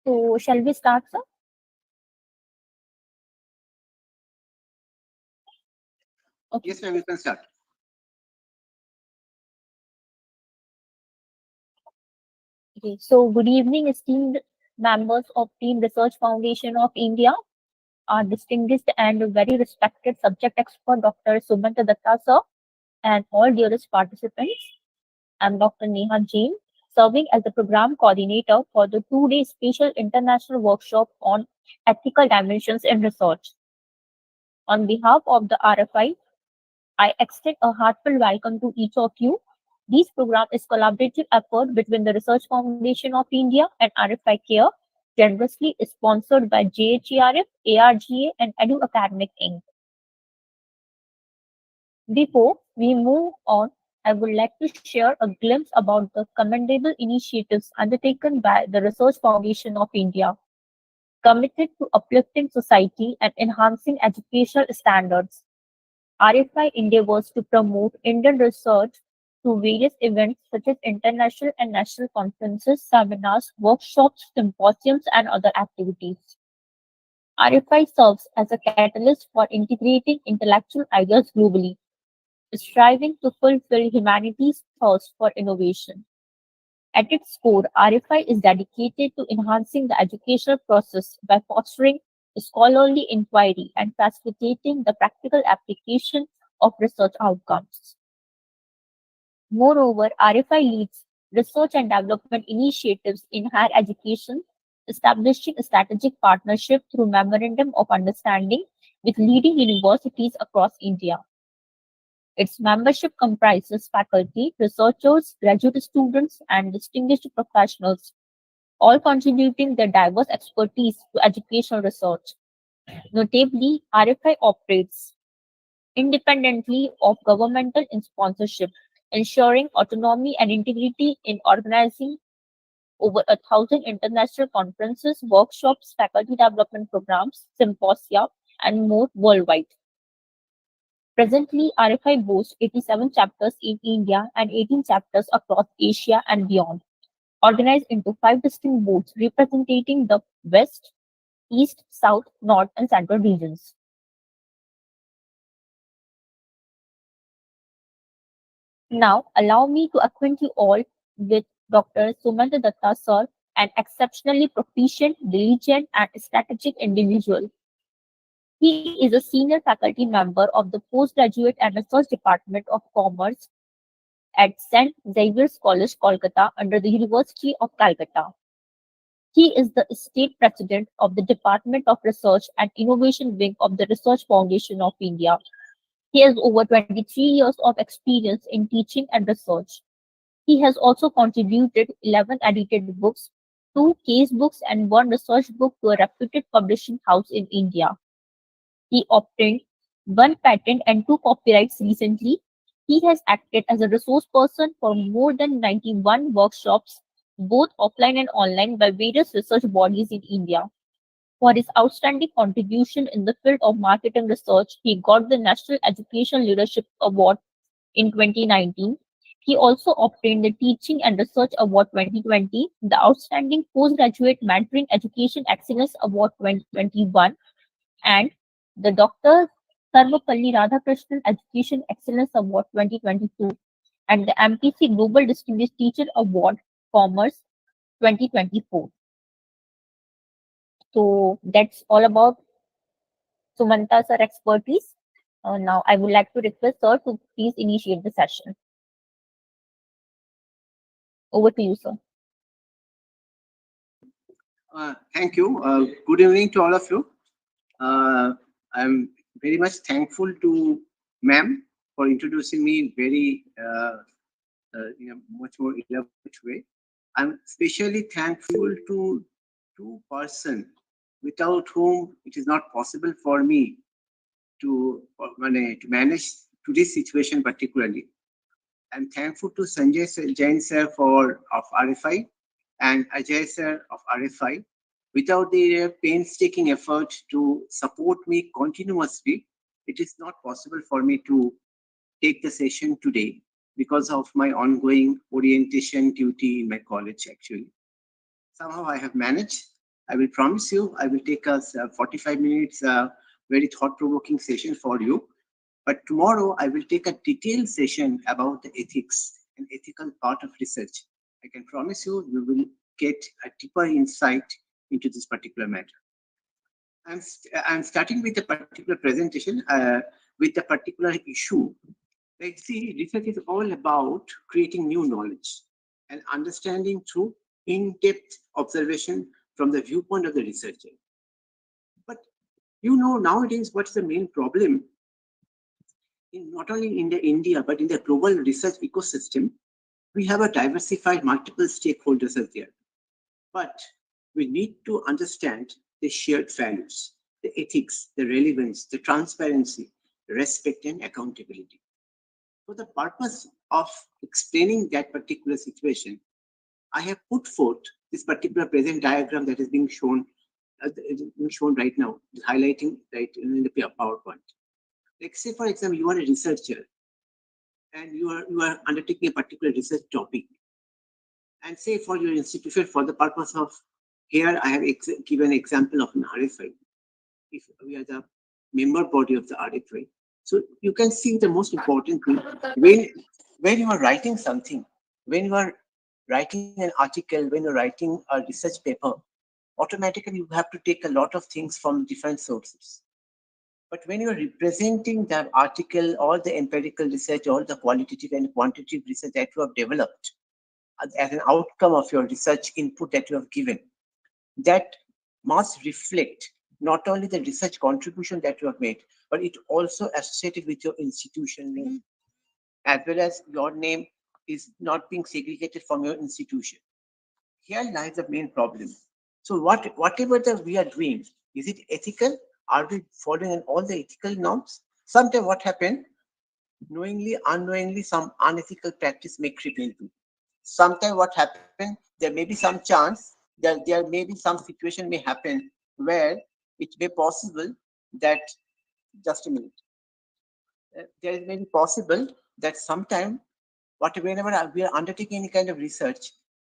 So, shall we start, sir? Okay. Yes, ma'am, you can start. Okay. So, good evening, esteemed members of Team Research Foundation of India, our distinguished and very respected subject expert, Dr. Sumanta Datta, sir, and all dearest participants. I'm Dr. Neha Jain, serving as the program coordinator for the two-day special international workshop on ethical dimensions in research. On behalf of the RFI, I extend a heartfelt welcome to each of you. This program is collaborative effort between the Research Foundation of India and RFI-CARE, generously sponsored by JHERF, ARGA, and Edu Academic Inc. Before we move on, I would like to share a glimpse about the commendable initiatives undertaken by the Research Foundation of India, committed to uplifting society and enhancing educational standards. RFI endeavors to promote Indian research through various events such as international and national conferences, seminars, workshops, symposiums, and other activities. RFI serves as a catalyst for integrating intellectual ideas globally, striving to fulfill humanity's thirst for innovation. At its core, RFI is dedicated to enhancing the educational process by fostering scholarly inquiry and facilitating the practical application of research outcomes. Moreover, RFI leads research and development initiatives in higher education, establishing a strategic partnership through Memorandum of Understanding with leading universities across India. Its membership comprises faculty, researchers, graduate students, and distinguished professionals, all contributing their diverse expertise to educational research. Notably, RFI operates independently of governmental sponsorship, ensuring autonomy and integrity in organizing over 1,000 international conferences, workshops, faculty development programs, symposia, and more worldwide. Presently, RFI boasts 87 chapters in India and 18 chapters across Asia and beyond, organized into five distinct boards representing the West, East, South, North, and Central regions. Now, allow me to acquaint you all with Dr. Sumanta Datta sir, an exceptionally proficient, diligent, and strategic individual. He is a senior faculty member of the Postgraduate and Research Department of Commerce at St. Xavier's College, Kolkata, under the University of Calcutta. He is the state president of the Department of Research and Innovation Wing of the Research Foundation of India. He has over 23 years of experience in teaching and research. He has also contributed 11 edited books, two case books, and one research book to a reputed publishing house in India. He obtained one patent and two copyrights recently. He has acted as a resource person for more than 91 workshops, both offline and online, by various research bodies in India. For his outstanding contribution in the field of marketing research, he got the National Education Leadership Award in 2019. He also obtained the Teaching and Research Award 2020, the Outstanding Postgraduate Mentoring Education Excellence Award 2021, and the Dr. Sarvapalli Radhakrishnan Education Excellence Award 2022, and the MPC Global Distinguished Teacher Award Commerce 2024. So that's all about Sumanta's sir expertise. Now I would like to request sir to please initiate the session. Over to you, sir. Thank you. Good evening to all of you. I'm very much thankful to ma'am for introducing me very in a much more elaborate way. I'm especially thankful to two persons without whom it is not possible for me to manage today's situation particularly. I'm thankful to Jain sir of RFI and Ajay sir of RFI. Without their painstaking effort to support me continuously, it is not possible for me to take the session today because of my ongoing orientation duty in my college actually. Somehow I have managed. I will promise you, I will take us 45 minutes, very thought-provoking session for you. But tomorrow, I will take a detailed session about the ethics and ethical part of research. I can promise you, you will get a deeper insight into this particular matter. I'm starting with a particular presentation with a particular issue. Like, see, research is all about creating new knowledge and understanding through in-depth observation from the viewpoint of the researcher. But nowadays, what's the main problem? Not only in the India, but in the global research ecosystem, we have a diversified multiple stakeholders out there. But we need to understand the shared values, the ethics, the relevance, the transparency, respect, and accountability. For the purpose of explaining that particular situation, I have put forth this particular present diagram that is being shown, right now, highlighting right in the PowerPoint. Like, say for example, you are a researcher and you are undertaking a particular research topic, and say for your institution, for the purpose of here, I have given an example of an RFI. If we are the member body of the RFI, so you can see the most important thing when you are writing something, when you are writing an article, when you're writing a research paper, automatically you have to take a lot of things from different sources. But when you're representing the article, all the empirical research, all the qualitative and quantitative research that you have developed as an outcome of your research input that you have given, that must reflect not only the research contribution that you have made, but it also associated with your institution name, as well as your name is not being segregated from your institution. Here lies the main problem. So whatever that we are doing, is it ethical? Are we following all the ethical norms? Sometimes what happens, knowingly, unknowingly, some unethical practice may creep into. Sometimes what happens, there may be some chance, there may be some situation may happen where it may possible that, just a minute, there may be possible that sometime, whenever we are undertaking any kind of research,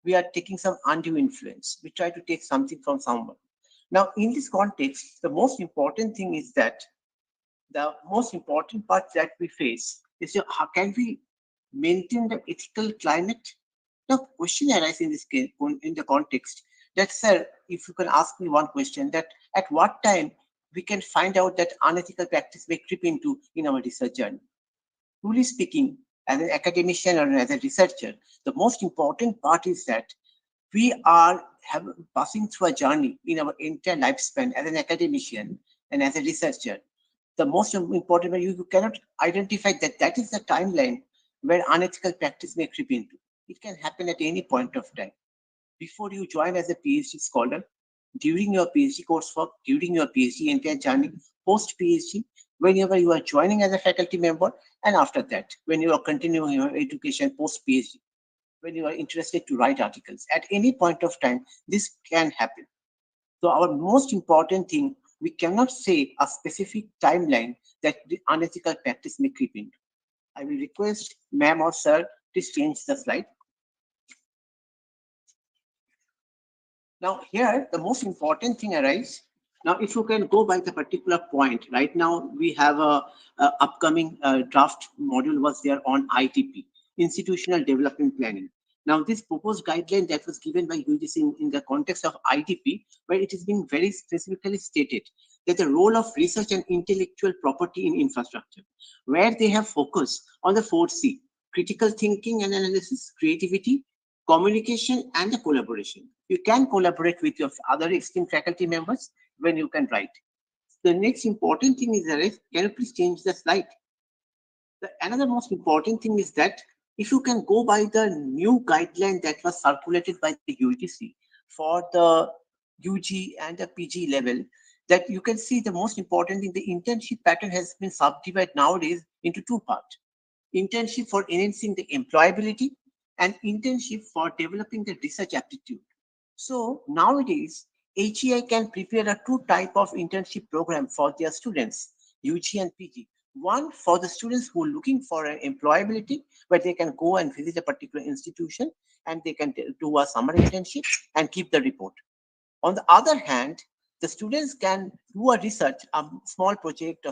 we are taking some undue influence. We try to take something from someone. Now, in this context, the most important thing is that the most important part that we face is how can we maintain the ethical climate? Now, question arises in this case, in the context that, sir, if you can ask me one question, that at what time we can find out that unethical practice may creep into in our research journey? Truly speaking, as an academician or as a researcher, the most important part is that we are passing through a journey in our entire lifespan as an academician and as a researcher. The most important, you cannot identify that is the timeline where unethical practice may creep into. It can happen at any point of time. Before you join as a PhD scholar, during your PhD coursework, during your PhD entire journey, post PhD, whenever you are joining as a faculty member, and after that, when you are continuing your education post PhD, when you are interested to write articles, at any point of time, this can happen. So our most important thing, we cannot say a specific timeline that the unethical practice may creep into. I will request ma'am or sir to change the slide. Now here, the most important thing arises. Now, if you can go by the particular point, right now we have a upcoming draft module was there on ITP, Institutional Development Planning. Now, this proposed guideline that was given by UGC in the context of ITP, where it is being very specifically stated that the role of research and intellectual property in infrastructure, where they have focused on the 4C, critical thinking and analysis, creativity, communication, and the collaboration. You can collaborate with your other esteemed faculty members when you can write. The next important thing is that, can you please change the slide? Another most important thing is that if you can go by the new guideline that was circulated by the UGC for the UG and the PG level, that you can see the most important thing, the internship pattern has been subdivided nowadays into two parts. Internship for enhancing the employability and internship for developing the research aptitude. So nowadays, HEI can prepare a two type of internship program for their students, UG and PG. One for the students who are looking for an employability, where they can go and visit a particular institution and they can do a summer internship and keep the report. On the other hand, the students can do a research, a small project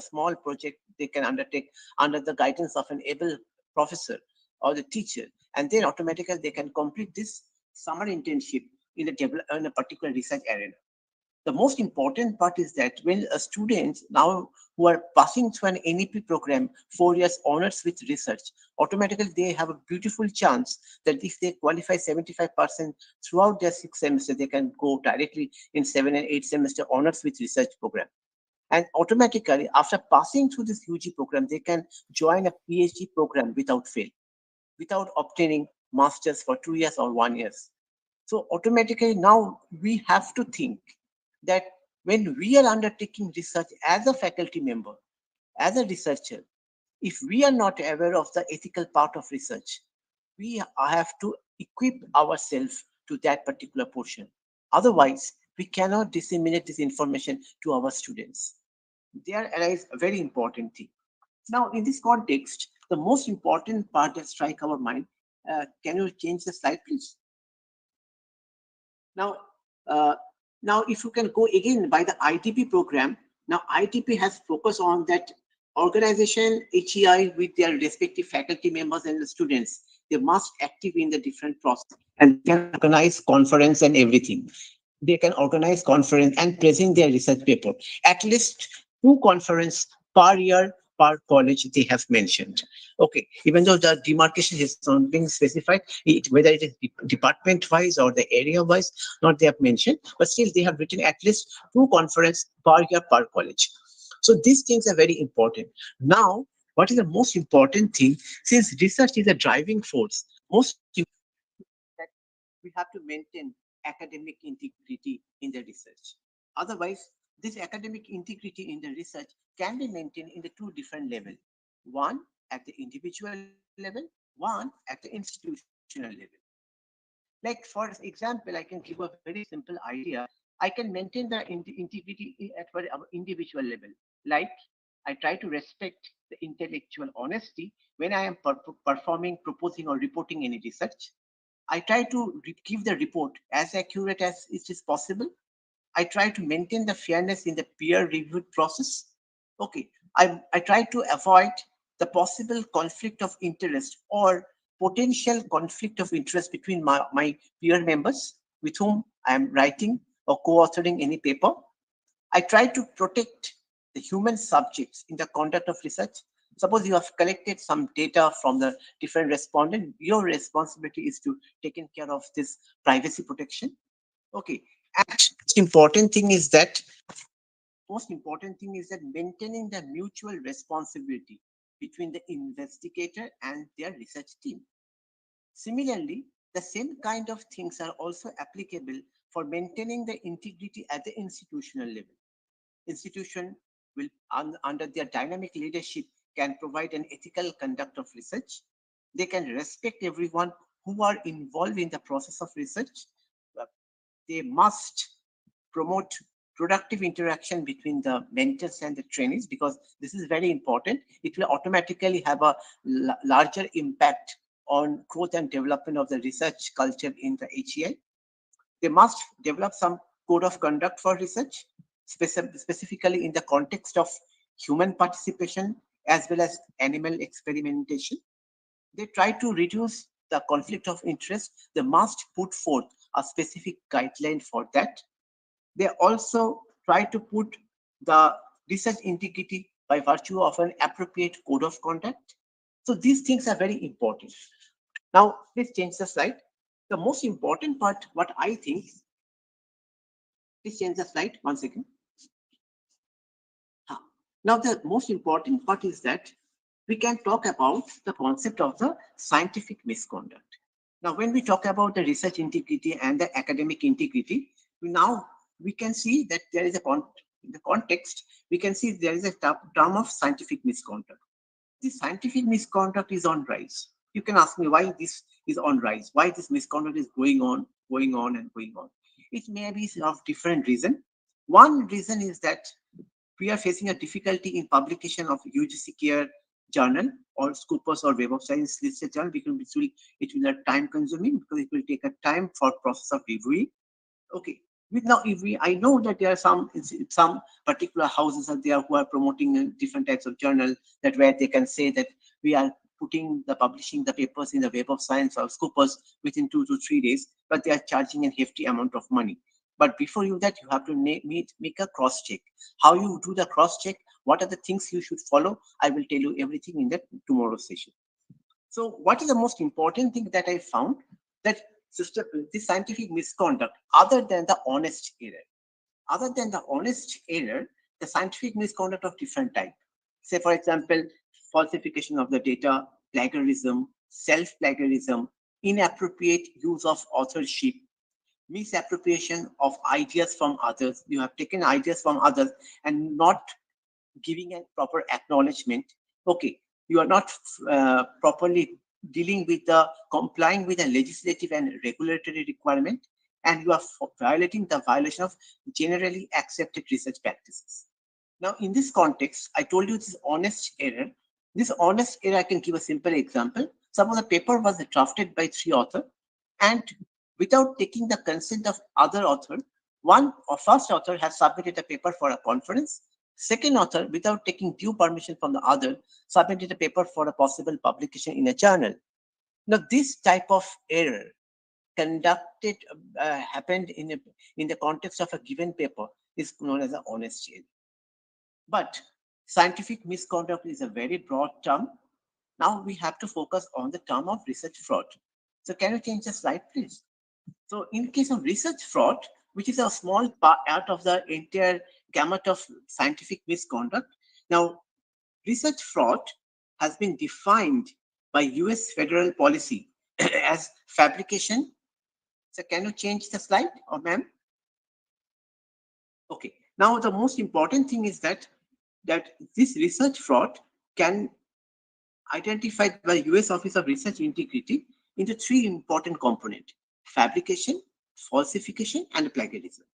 they can undertake under the guidance of an able professor or the teacher, and then automatically they can complete this summer internship in a particular research area. The most important part is that when a students now who are passing through an NEP program, 4 years honors with research, automatically they have a beautiful chance that if they qualify 75% throughout their 6 semesters, they can go directly in 7 and 8 semester honors with research program. And automatically, after passing through this UG program, they can join a PhD program without fail, without obtaining masters for 2 years or 1 year. So automatically now we have to think that when we are undertaking research as a faculty member, as a researcher, if we are not aware of the ethical part of research, we have to equip ourselves to that particular portion. Otherwise, we cannot disseminate this information to our students. There arises a very important thing. Now, in this context, the most important part that strike our mind, can you change the slide, please? Now, uh, now if you can go again by the ITP program, now ITP has focused on that organization HEI with their respective faculty members and the students. They must active in the different process and they can organize conference and everything. They can organize conference and present their research paper. At least two conference per year per college they have mentioned. Okay, even though the demarcation is not being specified, whether it is department wise or the area wise, not they have mentioned, but still they have written at least two conference per year per college. So these things are very important. Now, what is the most important thing? Since research is a driving force, most that we have to maintain academic integrity in the research. Otherwise, this academic integrity in the research can be maintained in the two different levels. One at the individual level, one at the institutional level. Like for example, I can give a very simple idea. I can maintain the integrity at our individual level. Like I try to respect the intellectual honesty when I am performing, proposing, or reporting any research. I try to give the report as accurate as it is possible. I try to maintain the fairness in the peer reviewed process. Okay, I try to avoid the possible conflict of interest or potential conflict of interest between my peer members with whom I am writing or co-authoring any paper. I try to protect the human subjects in the conduct of research. Suppose you have collected some data from the different respondent, your responsibility is to taking care of this privacy protection. Okay. And most important thing is that maintaining the mutual responsibility between the investigator and their research team. Similarly, the same kind of things are also applicable for maintaining the integrity at the institutional level. Institution will, under their dynamic leadership, can provide an ethical conduct of research. They can respect everyone who are involved in the process of research. Uh, They must promote productive interaction between the mentors and the trainees because this is very important. It will automatically have a larger impact on growth and development of the research culture in the HEI. They must develop some code of conduct for research, specifically in the context of human participation as well as animal experimentation. They try to reduce the conflict of interest. They must put forth a specific guideline for that. They also try to put the research integrity by virtue of an appropriate code of conduct. So these things are very important. Now, please change the slide. The most important part, what I think, please change the slide one second. Now, the most important part is that we can talk about the concept of the scientific misconduct. Now, when we talk about the research integrity and the academic integrity, now we can see that there is in the context, we can see there is a term of scientific misconduct. This scientific misconduct is on rise. You can ask me why this is on rise, why this misconduct is going on, and going on. It may be of different reason. One reason is that we are facing a difficulty in publication of UGC CARE journal or Scopus or Web of Science listed journal because it will be time consuming because it will take a time for process of reviewing. Okay. With now, if we, I know that there are some particular houses out there who are promoting different types of journal, that where they can say that we are putting the publishing the papers in the Web of Science or Scopus within 2 to 3 days, but they are charging a hefty amount of money. But before you that, you have to make a cross check. How you do the cross check? What are the things you should follow? I will tell you everything in the tomorrow's session. So, what is the most important thing that I found? That system, this scientific misconduct, other than the honest error, the scientific misconduct of different type. Say, for example, falsification of the data, plagiarism, self-plagiarism, inappropriate use of authorship, misappropriation of ideas from others. You have taken ideas from others and not giving a proper acknowledgement. Okay, you are not properly dealing with the complying with the legislative and regulatory requirement, and you are violating the violation of generally accepted research practices. Now, in this context, I told you this honest error. This honest error, I can give a simple example. Suppose a paper was drafted by 3 authors, and without taking the consent of other author, one or first author has submitted a paper for a conference. Second author, without taking due permission from the other, submitted a paper for a possible publication in a journal. Now, this type of error conducted happened in the context of a given paper is known as an honest error. But scientific misconduct is a very broad term. Now we have to focus on the term of research fraud. So can you change the slide, please? So in case of research fraud, which is a small part out of the entire gamut of scientific misconduct, now research fraud has been defined by US federal policy as fabrication. So can you change the slide, or ma'am? Okay. Now the most important thing is that this research fraud can identified by US Office of Research Integrity into three important components: fabrication, falsification, and plagiarism.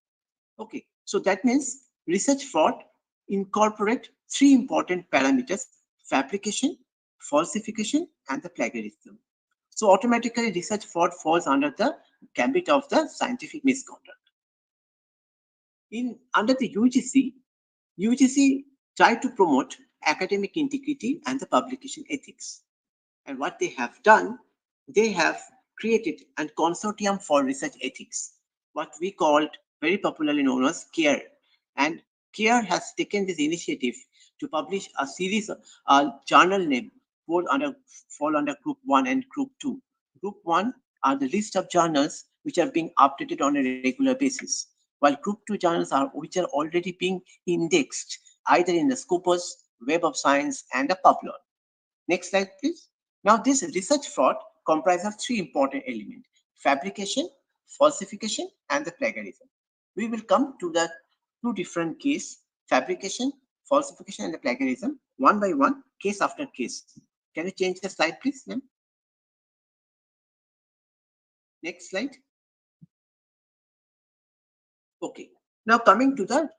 Okay, so that means research fraud incorporate three important parameters: fabrication, falsification, and the plagiarism. So automatically research fraud falls under the gambit of the scientific misconduct. In under the UGC tried to promote academic integrity and the publication ethics. And what they have done, they have created a consortium for research ethics, what we called very popularly known as CARE. And CARE has taken this initiative to publish a series of journal name fall under Group 1 and Group 2. Group 1 are the list of journals which are being updated on a regular basis, while Group 2 journals are which are already being indexed either in the Scopus, Web of Science, and the PubLaw. Next slide, please. Now, this research fraud comprises of three important elements: fabrication, falsification, and the plagiarism. We will come to the two different cases: fabrication, falsification, and the plagiarism, one by one, case after case. Can you change the slide, please, ma'am? Next slide. Okay. Now, coming to the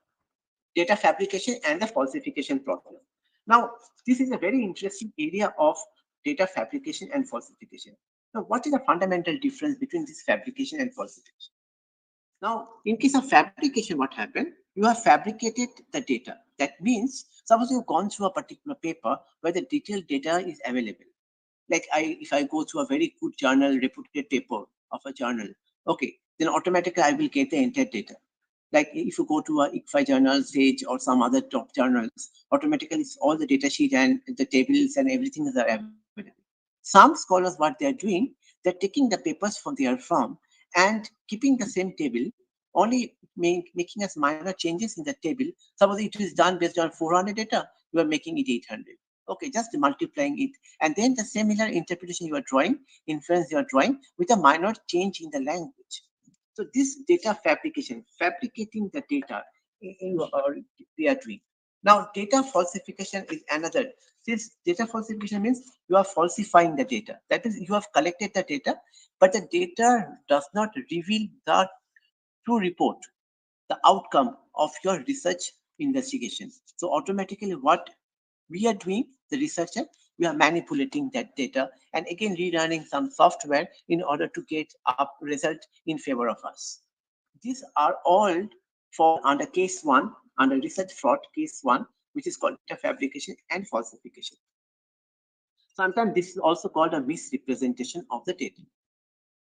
data fabrication and the falsification problem. Now, this is a very interesting area of data fabrication and falsification. Now, what is the fundamental difference between this fabrication and falsification? Now, in case of fabrication, what happened? You have fabricated the data. That means, suppose you've gone through a particular paper where the detailed data is available. Like if I go through a very good journal, reputed paper of a journal, okay, then automatically I will get the entire data. Like if you go to a ICFI journal stage or some other top journals, automatically it's all the data sheet and the tables and everything is available. Some scholars, what they're doing, they're taking the papers from their firm and keeping the same table, only making us minor changes in the table. Suppose it is done based on 400 data, you are making it 800. Okay, just multiplying it. And then the similar interpretation you are drawing, inference you are drawing with a minor change in the language. So this data fabrication, fabricating the data, they are doing. Now, data falsification is another. This data falsification means you are falsifying the data. That is, you have collected the data, but the data does not reveal the true report, the outcome of your research investigation. So automatically what we are doing, the researcher, we are manipulating that data and again rerunning some software in order to get a result in favor of us. These are all fall under case one, under research fraud case one, which is called data fabrication and falsification. Sometimes this is also called a misrepresentation of the data.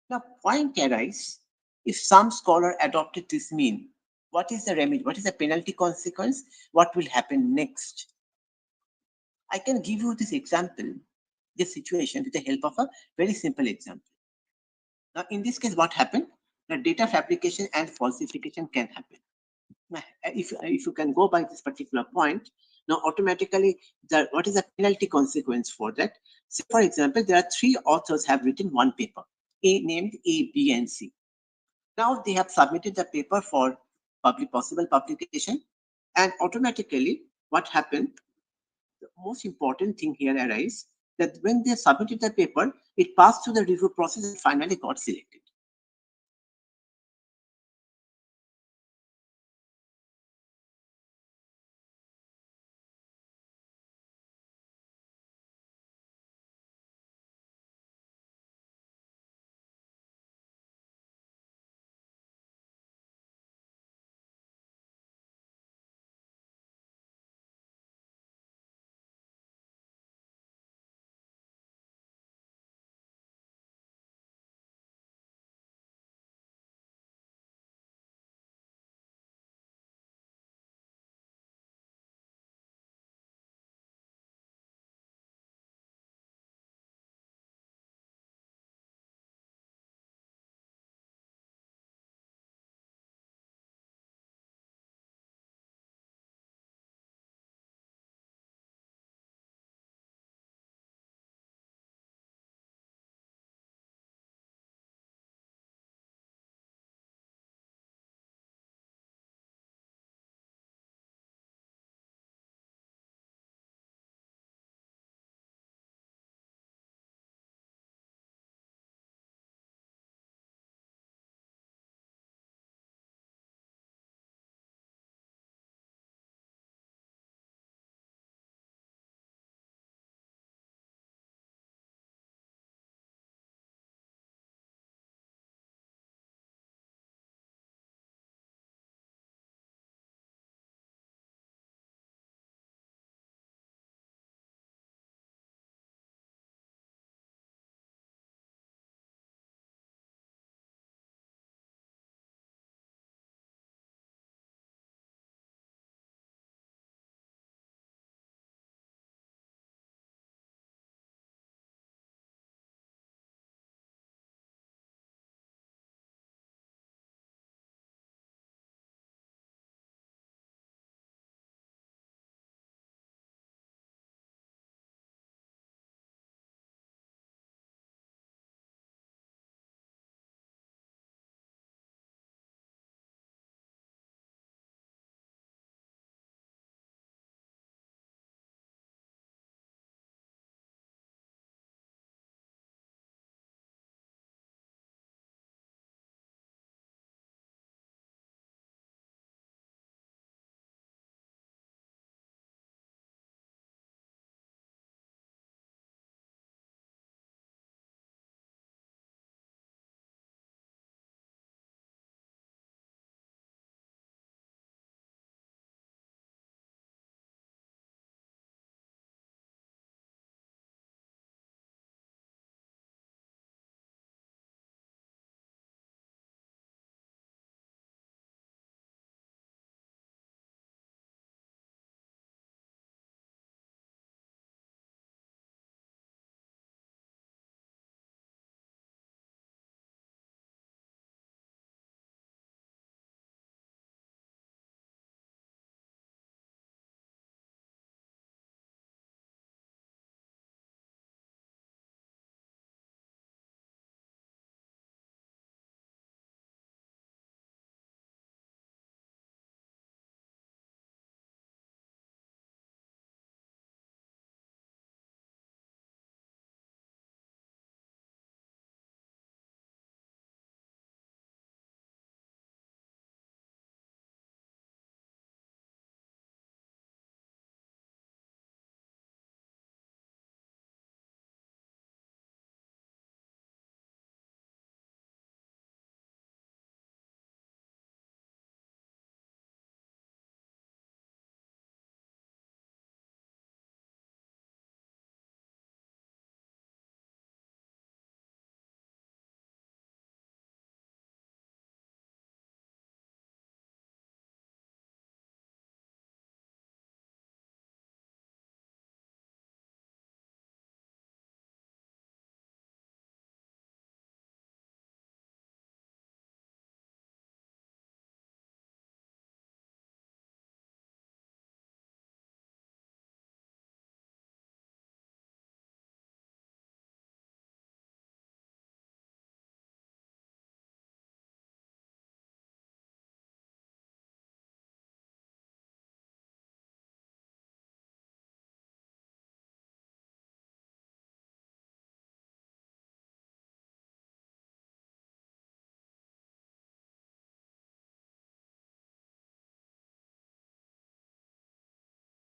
Now, point arises, if some scholar adopted this mean, what is the remedy? What is the penalty consequence? What will happen next? I can give you this example, this situation with the help of a very simple example. Now, in this case, what happened? The data fabrication and falsification can happen. Now, if you can go by this particular point, now automatically, what is the penalty consequence for that? Say, for example, there are three authors have written one paper, named A, B, and C. Now they have submitted the paper for possible publication, and automatically, what happened? The most important thing here arises that when they submitted the paper, it passed through the review process and finally got selected.